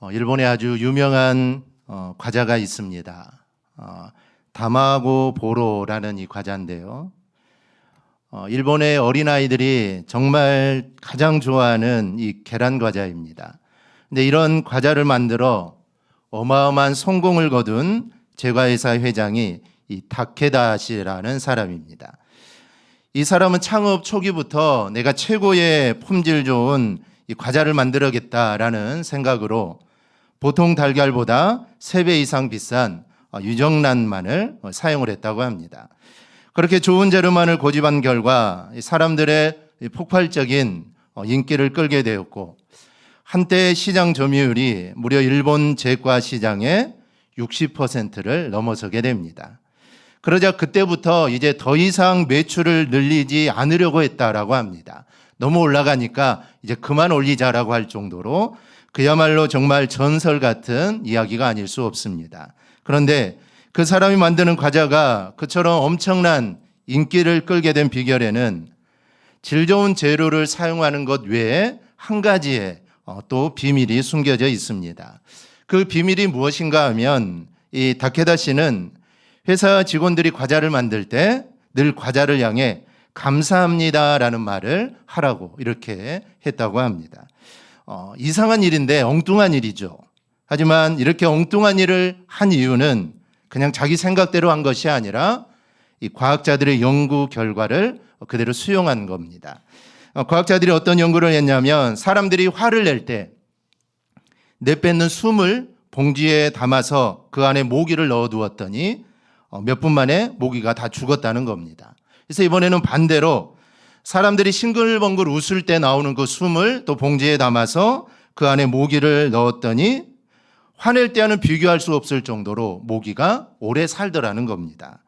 일본에 아주 유명한 과자가 있습니다. 다마고 보로라는 이 과자인데요. 일본의 어린아이들이 정말 가장 좋아하는 이 계란 과자입니다. 근데 이런 과자를 만들어 어마어마한 성공을 거둔 제과회사 회장이 이 다케다 씨라는 사람입니다. 이 사람은 창업 초기부터 내가 최고의 품질 좋은 이 과자를 만들어야겠다라는 생각으로 보통 달걀보다 3배 이상 비싼 유정란만을 사용을 했다고 합니다. 그렇게 좋은 재료만을 고집한 결과 사람들의 폭발적인 인기를 끌게 되었고, 한때 시장 점유율이 무려 일본 제과 시장의 60%를 넘어서게 됩니다. 그러자 그때부터 이제 더 이상 매출을 늘리지 않으려고 했다라고 합니다. 너무 올라가니까 이제 그만 올리자라고 할 정도로 그야말로 정말 전설 같은 이야기가 아닐 수 없습니다. 그런데 그 사람이 만드는 과자가 그처럼 엄청난 인기를 끌게 된 비결에는 질 좋은 재료를 사용하는 것 외에 한 가지의 또 비밀이 숨겨져 있습니다. 그 비밀이 무엇인가 하면 이 다케다 씨는 회사 직원들이 과자를 만들 때 늘 과자를 향해 감사합니다라는 말을 하라고 이렇게 했다고 합니다. 이상한 일인데 엉뚱한 일이죠. 하지만 이렇게 엉뚱한 일을 한 이유는 그냥 자기 생각대로 한 것이 아니라 이 과학자들의 연구 결과를 그대로 수용한 겁니다. 과학자들이 어떤 연구를 했냐면 사람들이 화를 낼 때 내뱉는 숨을 봉지에 담아서 그 안에 모기를 넣어두었더니 몇 분 만에 모기가 다 죽었다는 겁니다. 그래서 이번에는 반대로 사람들이 싱글벙글 웃을 때 나오는 그 숨을 또 봉지에 담아서 그 안에 모기를 넣었더니 화낼 때와는 비교할 수 없을 정도로 모기가 오래 살더라는 겁니다.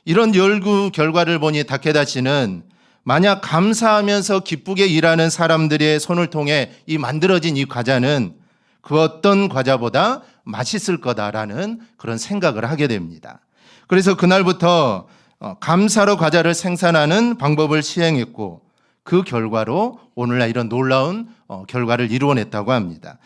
이런 연구 결과를 보니 다케다 씨는 만약 감사하면서 기쁘게 일하는 사람들의 손을 통해 이 만들어진 이 과자는 그 어떤 과자보다 맛있을 거다라는 그런 생각을 하게 됩니다. 그래서 그날부터 감사로 과자를 생산하는 방법을 시행했고 그 결과로 오늘날 이런 놀라운 결과를 이루어냈다고 합니다.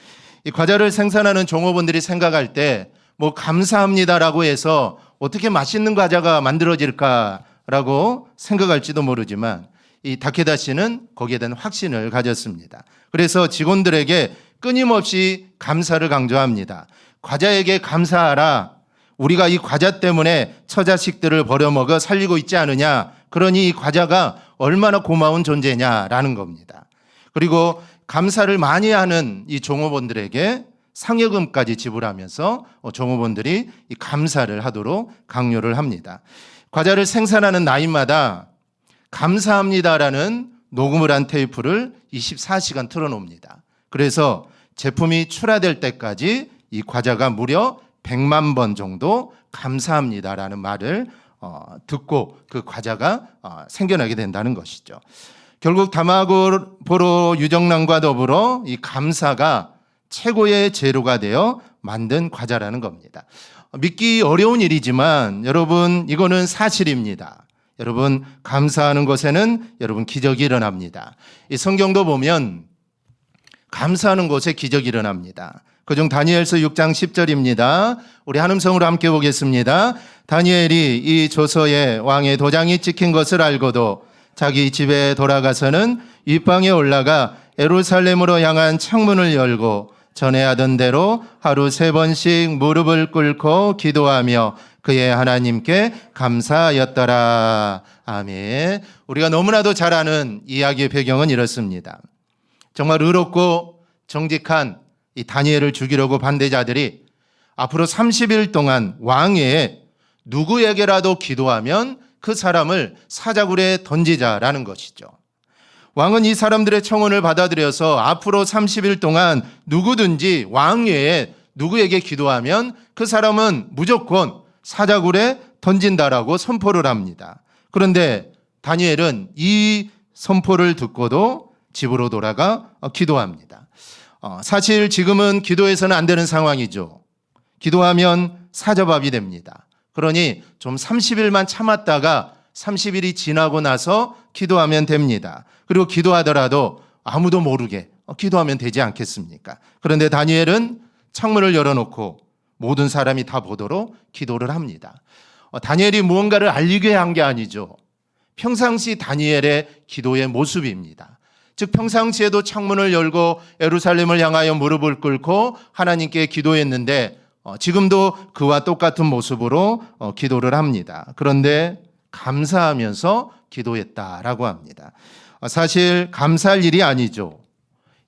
이 과자를 생산하는 종업원들이 생각할 때 뭐 감사합니다라고 해서 어떻게 맛있는 과자가 만들어질까라고 생각할지도 모르지만 이 다케다 씨는 거기에 대한 확신을 가졌습니다. 그래서 직원들에게 끊임없이 감사를 강조합니다. 과자에게 감사하라. 우리가 이 과자 때문에 처자식들을 버려먹어 살리고 있지 않으냐. 그러니 이 과자가 얼마나 고마운 존재냐라는 겁니다. 그리고 감사를 많이 하는 이 종업원들에게 상여금까지 지불하면서 종업원들이 이 감사를 하도록 강요를 합니다. 과자를 생산하는 나이마다 감사합니다라는 녹음을 한 테이프를 24시간 틀어놓습니다. 그래서 제품이 출하될 때까지 이 과자가 무려 100만 번 정도 감사합니다라는 말을 듣고 그 과자가 생겨나게 된다는 것이죠. 결국 다마고 보로 유정란과 더불어 이 감사가 최고의 재료가 되어 만든 과자라는 겁니다. 믿기 어려운 일이지만 여러분 이거는 사실입니다. 여러분 감사하는 곳에는 여러분 기적이 일어납니다. 이 성경도 보면 감사하는 곳에 기적이 일어납니다. 그중 다니엘서 6장 10절입니다. 우리 한음성으로 함께 보겠습니다. 다니엘이 이 조서에 왕의 도장이 찍힌 것을 알고도 자기 집에 돌아가서는 윗방에 올라가 예루살렘으로 향한 창문을 열고 전에 하던 대로 하루 3번씩 무릎을 꿇고 기도하며 그의 하나님께 감사하였더라. 아멘. 우리가 너무나도 잘 아는 이야기의 배경은 이렇습니다. 정말 의롭고 정직한 이 다니엘을 죽이려고 반대자들이 앞으로 30일 동안 왕외에 누구에게라도 기도하면 그 사람을 사자굴에 던지자라는 것이죠. 왕은 이 사람들의 청원을 받아들여서 앞으로 30일 동안 누구든지 왕외에 누구에게 기도하면 그 사람은 무조건 사자굴에 던진다라고 선포를 합니다. 그런데 다니엘은 이 선포를 듣고도 집으로 돌아가 기도합니다. 사실 지금은 기도해서는 안 되는 상황이죠. 기도하면 사자밥이 됩니다. 그러니 좀 30일만 참았다가 30일이 지나고 나서 기도하면 됩니다. 그리고 기도하더라도 아무도 모르게 기도하면 되지 않겠습니까? 그런데 다니엘은 창문을 열어놓고 모든 사람이 다 보도록 기도를 합니다. 다니엘이 무언가를 알리게 한 게 아니죠. 평상시 다니엘의 기도의 모습입니다. 즉 평상시에도 창문을 열고 예루살렘을 향하여 무릎을 꿇고 하나님께 기도했는데 지금도 그와 똑같은 모습으로 기도를 합니다. 그런데 감사하면서 기도했다라고 합니다. 사실 감사할 일이 아니죠.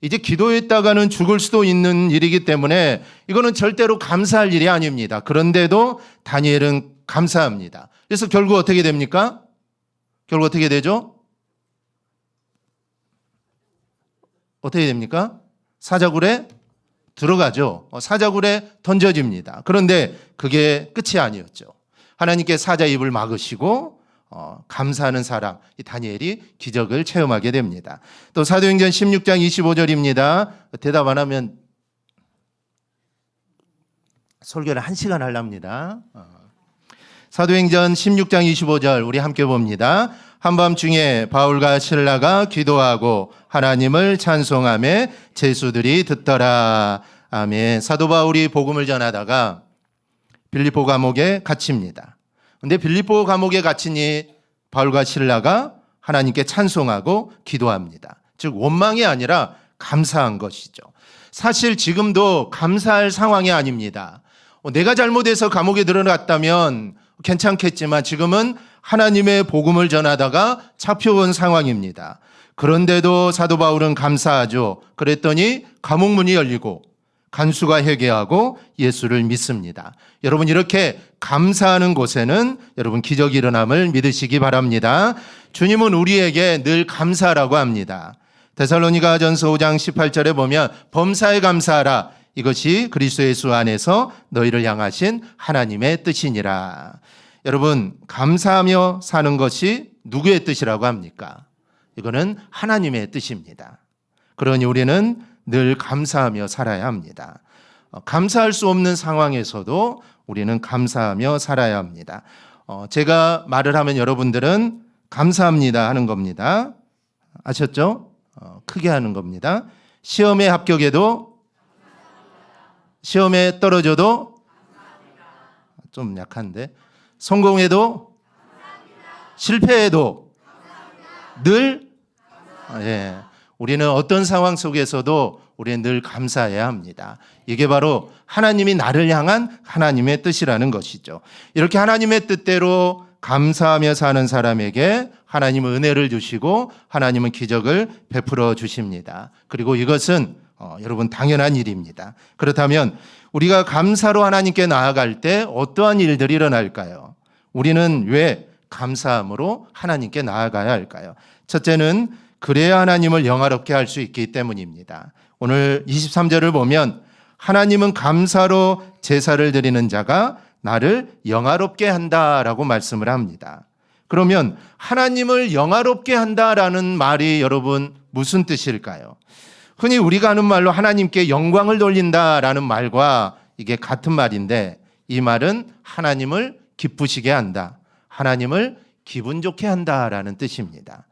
이제 기도했다가는 죽을 수도 있는 일이기 때문에 이거는 절대로 감사할 일이 아닙니다. 그런데도 다니엘은 감사합니다. 그래서 결국 어떻게 됩니까? 결국 어떻게 되죠? 어떻게 됩니까? 사자굴에 들어가죠. 사자굴에 던져집니다. 그런데 그게 끝이 아니었죠. 하나님께 사자 입을 막으시고 감사하는 사람, 이 다니엘이 기적을 체험하게 됩니다. 또 사도행전 16장 25절입니다. 대답 안 하면 설교를 1시간 하랍니다. 사도행전 16장 25절 우리 함께 봅니다. 한밤중에 바울과 실라가 기도하고 하나님을 찬송하며 제수들이 듣더라. 아멘. 사도 바울이 복음을 전하다가 빌립보 감옥에 갇힙니다. 그런데 빌립보 감옥에 갇히니 바울과 실라가 하나님께 찬송하고 기도합니다. 즉 원망이 아니라 감사한 것이죠. 사실 지금도 감사할 상황이 아닙니다. 내가 잘못해서 감옥에 들어갔다면 괜찮겠지만 지금은 하나님의 복음을 전하다가 잡혀온 상황입니다. 그런데도 사도 바울은 감사하죠. 그랬더니 감옥 문이 열리고 간수가 회개하고 예수를 믿습니다. 여러분 이렇게 감사하는 곳에는 여러분 기적이 일어남을 믿으시기 바랍니다. 주님은 우리에게 늘 감사하라고 합니다. 데살로니가전서 5장 18절에 보면 범사에 감사하라. 이것이 그리스도 예수 안에서 너희를 향하신 하나님의 뜻이니라. 여러분 감사하며 사는 것이 누구의 뜻이라고 합니까? 이거는 하나님의 뜻입니다. 그러니 우리는 늘 감사하며 살아야 합니다. 감사할 수 없는 상황에서도 우리는 감사하며 살아야 합니다. 제가 말을 하면 여러분들은 감사합니다 하는 겁니다. 아셨죠? 크게 하는 겁니다. 시험에 합격해도 시험에 떨어져도 좀 약한데 성공해도 실패해도 늘 우리는 어떤 상황 속에서도 우리는 늘 감사해야 합니다. 이게 바로 하나님이 나를 향한 하나님의 뜻이라는 것이죠. 이렇게 하나님의 뜻대로 감사하며 사는 사람에게 하나님은 은혜를 주시고 하나님은 기적을 베풀어 주십니다. 그리고 이것은 여러분 당연한 일입니다. 그렇다면 우리가 감사로 하나님께 나아갈 때 어떠한 일들이 일어날까요? 우리는 왜 감사함으로 하나님께 나아가야 할까요? 첫째는 그래야 하나님을 영화롭게 할 수 있기 때문입니다. 오늘 23절을 보면 하나님은 감사로 제사를 드리는 자가 나를 영화롭게 한다라고 말씀을 합니다. 그러면 하나님을 영화롭게 한다라는 말이 여러분 무슨 뜻일까요? 흔히 우리가 하는 말로 하나님께 영광을 돌린다라는 말과 이게 같은 말인데 이 말은 하나님을 기쁘시게 한다. 하나님을 기분 좋게 한다라는 뜻입니다.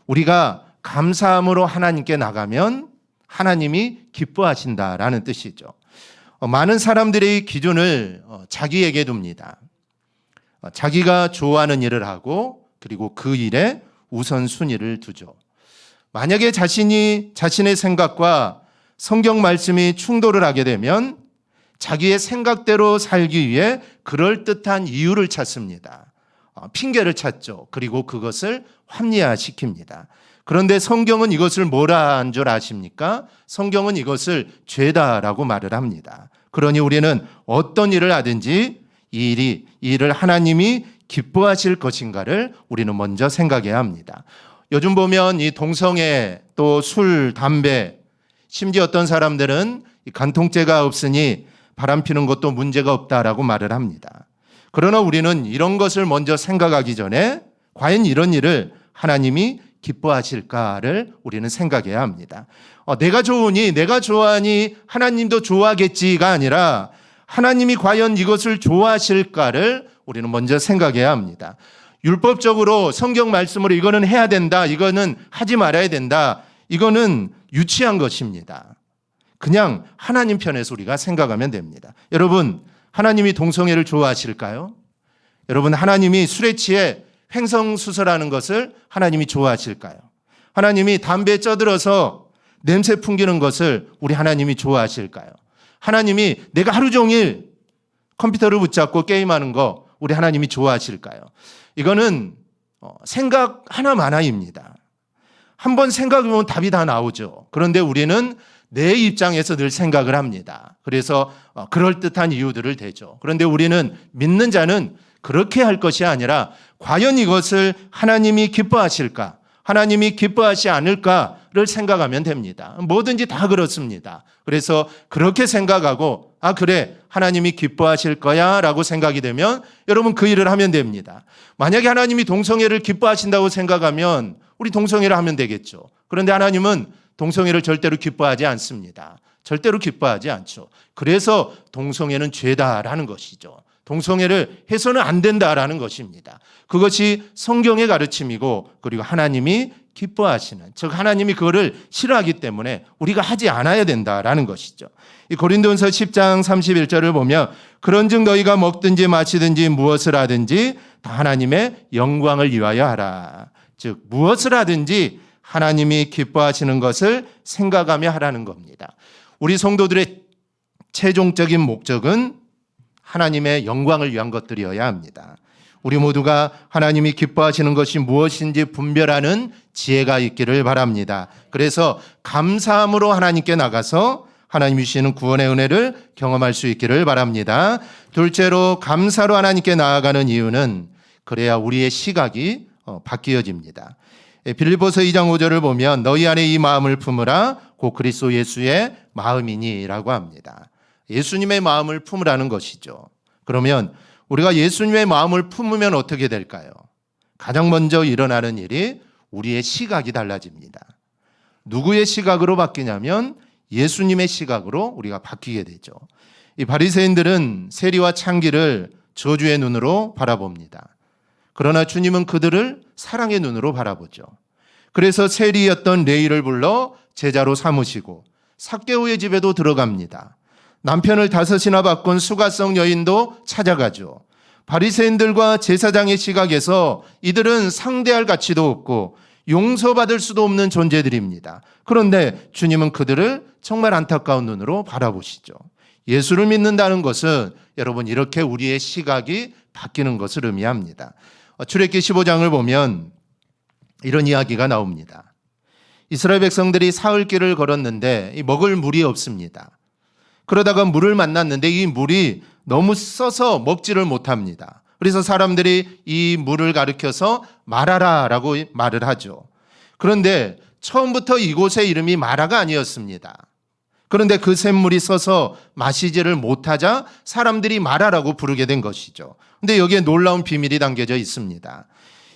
우리가 감사함으로 하나님께 나가면 하나님이 기뻐하신다라는 뜻이죠. 많은 사람들의 기준을 자기에게 둡니다. 자기가 좋아하는 일을 하고 그리고 그 일에 우선순위를 두죠. 만약에 자신의 생각과 성경 말씀이 충돌을 하게 되면 자기의 생각대로 살기 위해 그럴듯한 이유를 찾습니다. 핑계를 찾죠. 그리고 그것을 합리화시킵니다. 그런데 성경은 이것을 뭐라 한 줄 아십니까? 성경은 이것을 죄다라고 말을 합니다. 그러니 우리는 어떤 일을 하든지 이 일을 하나님이 기뻐하실 것인가를 우리는 먼저 생각해야 합니다. 요즘 보면 이 동성애 또 술, 담배 심지어 어떤 사람들은 간통죄가 없으니 바람 피는 것도 문제가 없다라고 말을 합니다. 그러나 우리는 이런 것을 먼저 생각하기 전에 과연 이런 일을 하나님이 기뻐하실까를 우리는 생각해야 합니다. 내가 좋으니 내가 좋아하니 하나님도 좋아하겠지가 아니라 하나님이 과연 이것을 좋아하실까를 우리는 먼저 생각해야 합니다. 율법적으로 성경 말씀으로 이거는 해야 된다, 이거는 하지 말아야 된다, 이거는 유치한 것입니다. 그냥 하나님 편에서 우리가 생각하면 됩니다. 여러분, 하나님이 동성애를 좋아하실까요? 여러분, 하나님이 술에 취해 횡성수설하는 것을 하나님이 좋아하실까요? 하나님이 담배에 쪄들어서 냄새 풍기는 것을 우리 하나님이 좋아하실까요? 하나님이 내가 하루 종일 컴퓨터를 붙잡고 게임하는 거 우리 하나님이 좋아하실까요? 이거는 생각 하나만화입니다. 한번 생각해보면 답이 다 나오죠. 그런데 우리는 내 입장에서 늘 생각을 합니다. 그래서 그럴듯한 이유들을 대죠. 그런데 우리는 믿는 자는 그렇게 할 것이 아니라 과연 이것을 하나님이 기뻐하실까? 하나님이 기뻐하지 않을까를 생각하면 됩니다. 뭐든지 다 그렇습니다. 그래서 그렇게 생각하고 그래 하나님이 기뻐하실 거야 라고 생각이 되면 여러분 그 일을 하면 됩니다. 만약에 하나님이 동성애를 기뻐하신다고 생각하면 우리 동성애를 하면 되겠죠. 그런데 하나님은 동성애를 절대로 기뻐하지 않습니다. 절대로 기뻐하지 않죠. 그래서 동성애는 죄다라는 것이죠. 동성애를 해서는 안 된다라는 것입니다. 그것이 성경의 가르침이고 그리고 하나님이 기뻐하시는, 즉 하나님이 그거를 싫어하기 때문에 우리가 하지 않아야 된다라는 것이죠. 이 고린도전서 10장 31절을 보면 그런즉 너희가 먹든지 마시든지 무엇을 하든지 다 하나님의 영광을 위하여 하라. 즉 무엇을 하든지 하나님이 기뻐하시는 것을 생각하며 하라는 겁니다. 우리 성도들의 최종적인 목적은 하나님의 영광을 위한 것들이어야 합니다. 우리 모두가 하나님이 기뻐하시는 것이 무엇인지 분별하는 지혜가 있기를 바랍니다. 그래서 감사함으로 하나님께 나가서 하나님이 주시는 구원의 은혜를 경험할 수 있기를 바랍니다. 둘째로 감사로 하나님께 나아가는 이유는 그래야 우리의 시각이 바뀌어집니다. 빌립보서 2장 5절을 보면 너희 안에 이 마음을 품으라 곧 그리스도 예수의 마음이니라고 합니다. 예수님의 마음을 품으라는 것이죠. 그러면 우리가 예수님의 마음을 품으면 어떻게 될까요? 가장 먼저 일어나는 일이 우리의 시각이 달라집니다. 누구의 시각으로 바뀌냐면 예수님의 시각으로 우리가 바뀌게 되죠. 이 바리새인들은 세리와 창기를 저주의 눈으로 바라봅니다. 그러나 주님은 그들을 사랑의 눈으로 바라보죠. 그래서 세리였던 레위를 불러 제자로 삼으시고 삭개오의 집에도 들어갑니다. 남편을 5이나 바꾼 수가성 여인도 찾아가죠. 바리새인들과 제사장의 시각에서 이들은 상대할 가치도 없고 용서받을 수도 없는 존재들입니다. 그런데 주님은 그들을 정말 안타까운 눈으로 바라보시죠. 예수를 믿는다는 것은 여러분 이렇게 우리의 시각이 바뀌는 것을 의미합니다. 출애굽기 15장을 보면 이런 이야기가 나옵니다. 이스라엘 백성들이 사흘길을 걸었는데 먹을 물이 없습니다. 그러다가 물을 만났는데 이 물이 너무 써서 먹지를 못합니다. 그래서 사람들이 이 물을 가리켜서 마라라라고 말을 하죠. 그런데 처음부터 이곳의 이름이 마라가 아니었습니다. 그런데 그 샘물이 써서 마시지를 못하자 사람들이 마라라고 부르게 된 것이죠. 그런데 여기에 놀라운 비밀이 담겨져 있습니다.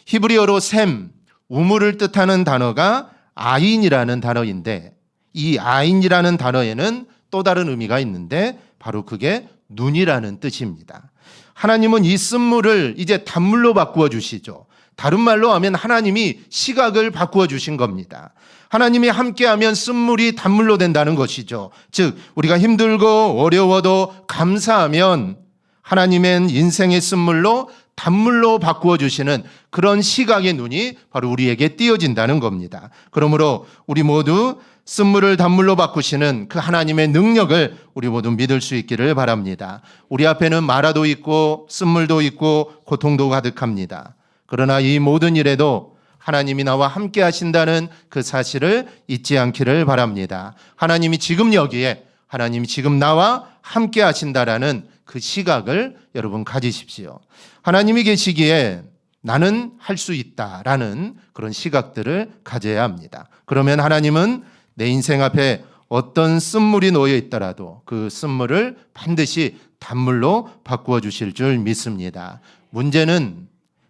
히브리어로 샘, 우물을 뜻하는 단어가 아인이라는 단어인데 이 아인이라는 단어에는 또 다른 의미가 있는데 바로 그게 눈이라는 뜻입니다. 하나님은 이 쓴물을 이제 단물로 바꾸어 주시죠. 다른 말로 하면 하나님이 시각을 바꾸어 주신 겁니다. 하나님이 함께하면 쓴물이 단물로 된다는 것이죠. 즉 우리가 힘들고 어려워도 감사하면 하나님의 인생의 쓴물로 단물로 바꾸어 주시는 그런 시각의 눈이 바로 우리에게 띄어진다는 겁니다. 그러므로 우리 모두 쓴물을 단물로 바꾸시는 그 하나님의 능력을 우리 모두 믿을 수 있기를 바랍니다. 우리 앞에는 마라도 있고 쓴물도 있고 고통도 가득합니다. 그러나 이 모든 일에도 하나님이 나와 함께 하신다는 그 사실을 잊지 않기를 바랍니다. 하나님이 지금 여기에, 하나님이 지금 나와 함께 하신다라는 그 시각을 여러분 가지십시오. 하나님이 계시기에 나는 할 수 있다라는 그런 시각들을 가져야 합니다. 그러면 하나님은 내 인생 앞에 어떤 쓴물이 놓여 있더라도 그 쓴물을 반드시 단물로 바꾸어 주실 줄 믿습니다. 문제는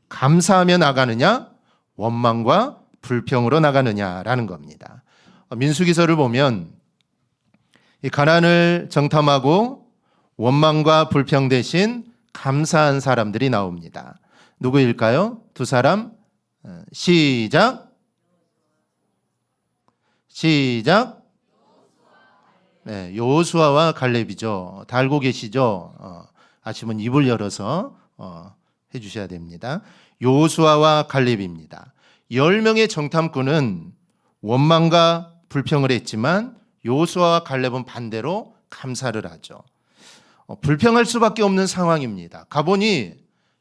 감사하며 나가느냐, 원망과 불평으로 나가느냐라는 겁니다. 민수기서를 보면 이 가난을 정탐하고 원망과 불평 대신 감사한 사람들이 나옵니다. 누구일까요? 두 사람. 시작. 네, 여호수아와 갈렙이죠. 다 알고 계시죠? 아시면 입을 열어서 해주셔야 됩니다. 여호수아와 갈렙입니다. 10명의 정탐꾼은 원망과 불평을 했지만 여호수아와 갈렙은 반대로 감사를 하죠. 불평할 수밖에 없는 상황입니다. 가보니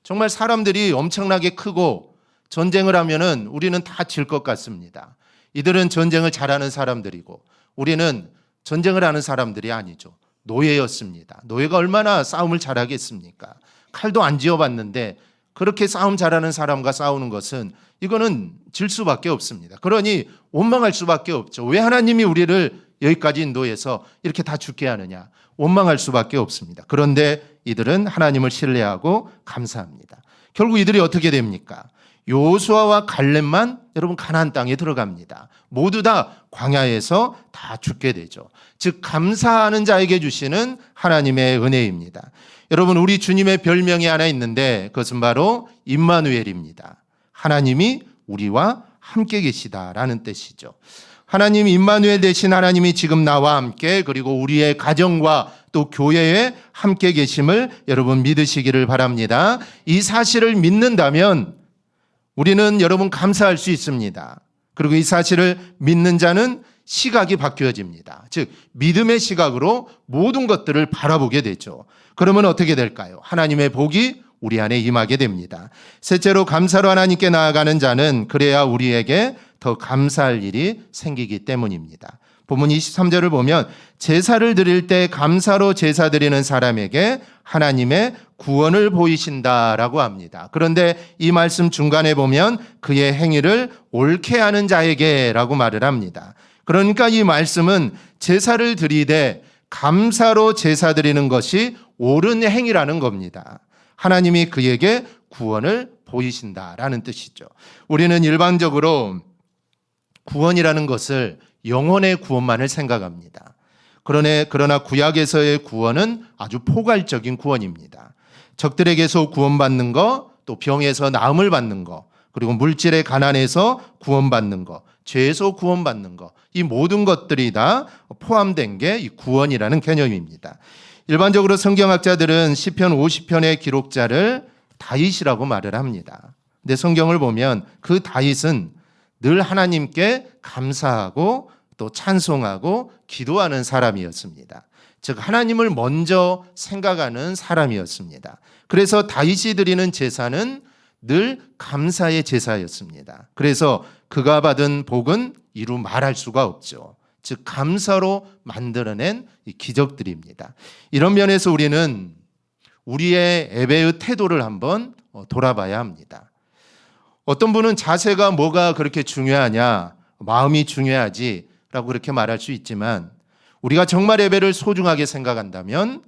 정말 사람들이 엄청나게 크고 전쟁을 하면은 우리는 다 질 것 같습니다. 이들은 전쟁을 잘하는 사람들이고 우리는 전쟁을 하는 사람들이 아니죠. 노예였습니다. 노예가 얼마나 싸움을 잘하겠습니까? 칼도 안 쥐어봤는데 그렇게 싸움 잘하는 사람과 싸우는 것은 이거는 질 수밖에 없습니다. 그러니 원망할 수밖에 없죠. 왜 하나님이 우리를 여기까지 인도해서 이렇게 다 죽게 하느냐? 원망할 수밖에 없습니다. 그런데 이들은 하나님을 신뢰하고 감사합니다. 결국 이들이 어떻게 됩니까? 여호수아와 갈렙만 여러분 가나안 땅에 들어갑니다. 모두 다 광야에서 다 죽게 되죠. 즉 감사하는 자에게 주시는 하나님의 은혜입니다. 여러분 우리 주님의 별명이 하나 있는데 그것은 바로 임마누엘입니다. 하나님이 우리와 함께 계시다라는 뜻이죠. 하나님 임마누엘 되신 하나님이 지금 나와 함께 그리고 우리의 가정과 또 교회에 함께 계심을 여러분 믿으시기를 바랍니다. 이 사실을 믿는다면 우리는 여러분 감사할 수 있습니다. 그리고 이 사실을 믿는 자는 시각이 바뀌어집니다. 즉 믿음의 시각으로 모든 것들을 바라보게 되죠. 그러면 어떻게 될까요? 하나님의 복이 우리 안에 임하게 됩니다. 셋째로 감사로 하나님께 나아가는 자는 그래야 우리에게 더 감사할 일이 생기기 때문입니다. 본문 23절을 보면 제사를 드릴 때 감사로 제사 드리는 사람에게 하나님의 구원을 보이신다라고 합니다. 그런데 이 말씀 중간에 보면 그의 행위를 옳게 하는 자에게라고 말을 합니다. 그러니까 이 말씀은 제사를 드리되 감사로 제사 드리는 것이 옳은 행위라는 겁니다. 하나님이 그에게 구원을 보이신다라는 뜻이죠. 우리는 일반적으로 구원이라는 것을 영혼의 구원만을 생각합니다. 그러나 구약에서의 구원은 아주 포괄적인 구원입니다. 적들에게서 구원받는 것, 또 병에서 나음을 받는 것, 그리고 물질의 가난에서 구원받는 것, 죄에서 구원받는 것, 이 모든 것들이 다 포함된 게 이 구원이라는 개념입니다. 일반적으로 성경학자들은 시편 50편의 기록자를 다윗이라고 말을 합니다. 근데 성경을 보면 그 다윗은 늘 하나님께 감사하고 또 찬송하고 기도하는 사람이었습니다. 즉 하나님을 먼저 생각하는 사람이었습니다. 그래서 다윗이 드리는 제사는 늘 감사의 제사였습니다. 그래서 그가 받은 복은 이루 말할 수가 없죠. 즉 감사로 만들어낸 이 기적들입니다. 이런 면에서 우리는 우리의 예배의 태도를 한번 돌아봐야 합니다. 어떤 분은 자세가 뭐가 그렇게 중요하냐, 마음이 중요하지 라고 그렇게 말할 수 있지만 우리가 정말 예배를 소중하게 생각한다면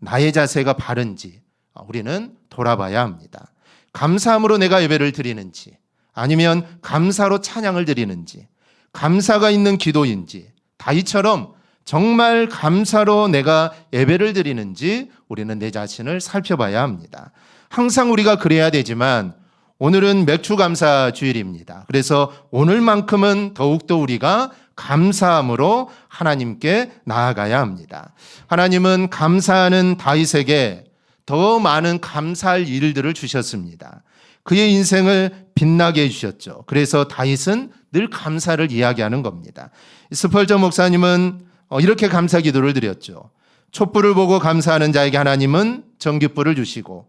나의 자세가 바른지 우리는 돌아봐야 합니다. 감사함으로 내가 예배를 드리는지 아니면 감사로 찬양을 드리는지 감사가 있는 기도인지 다윗처럼 정말 감사로 내가 예배를 드리는지 우리는 내 자신을 살펴봐야 합니다. 항상 우리가 그래야 되지만 오늘은 맥주감사 주일입니다. 그래서 오늘만큼은 더욱더 우리가 감사함으로 하나님께 나아가야 합니다. 하나님은 감사하는 다윗에게 더 많은 감사할 일들을 주셨습니다. 그의 인생을 빛나게 해주셨죠. 그래서 다윗은 늘 감사를 이야기하는 겁니다. 스펄전 목사님은 이렇게 감사 기도를 드렸죠. 촛불을 보고 감사하는 자에게 하나님은 전깃불을 주시고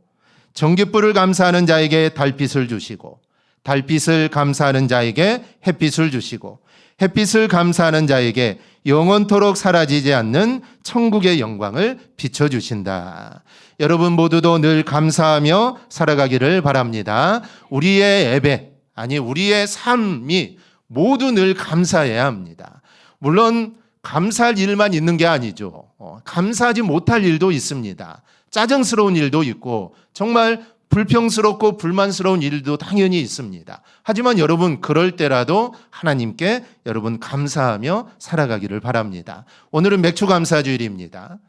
전깃불을 감사하는 자에게 달빛을 주시고 달빛을 감사하는 자에게 햇빛을 주시고 햇빛을 감사하는 자에게 영원토록 사라지지 않는 천국의 영광을 비춰주신다. 여러분 모두도 늘 감사하며 살아가기를 바랍니다. 우리의 예배, 아니 우리의 삶이 모두 늘 감사해야 합니다. 물론 감사할 일만 있는 게 아니죠. 감사하지 못할 일도 있습니다. 짜증스러운 일도 있고 정말 불평스럽고 불만스러운 일도 당연히 있습니다. 하지만 여러분 그럴 때라도 하나님께 여러분 감사하며 살아가기를 바랍니다. 오늘은 맥주감사주일입니다.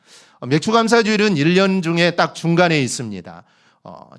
맥주감사주일은 1년 중에 딱 중간에 있습니다.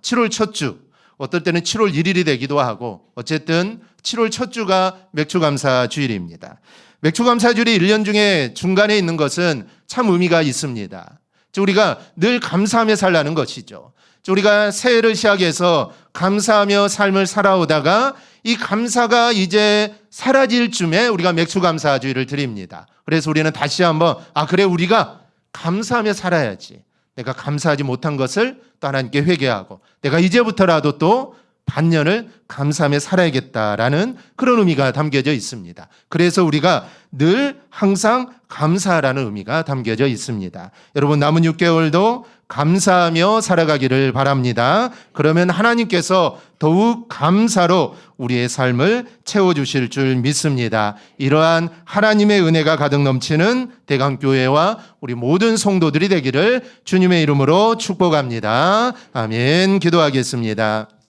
7월 첫 주, 어떨 때는 7월 1일이 되기도 하고 어쨌든 7월 첫 주가 맥주감사주일입니다. 맥주감사주일이 1년 중에 중간에 있는 것은 참 의미가 있습니다. 우리가 늘 감사하며 살라는 것이죠. 우리가 새해를 시작해서 감사하며 삶을 살아오다가 이 감사가 이제 사라질 쯤에 우리가 맥주감사주일을 드립니다. 그래서 우리는 다시 한번 그래 우리가 감사하며 살아야지. 내가 감사하지 못한 것을 또 하나님께 회개하고 내가 이제부터라도 또 반년을 감사하며 살아야겠다라는 그런 의미가 담겨져 있습니다. 그래서 우리가 늘 항상 감사라는 의미가 담겨져 있습니다. 여러분 남은 6개월도 감사하며 살아가기를 바랍니다. 그러면 하나님께서 더욱 감사로 우리의 삶을 채워주실 줄 믿습니다. 이러한 하나님의 은혜가 가득 넘치는 대강교회와 우리 모든 성도들이 되기를 주님의 이름으로 축복합니다. 아멘. 기도하겠습니다.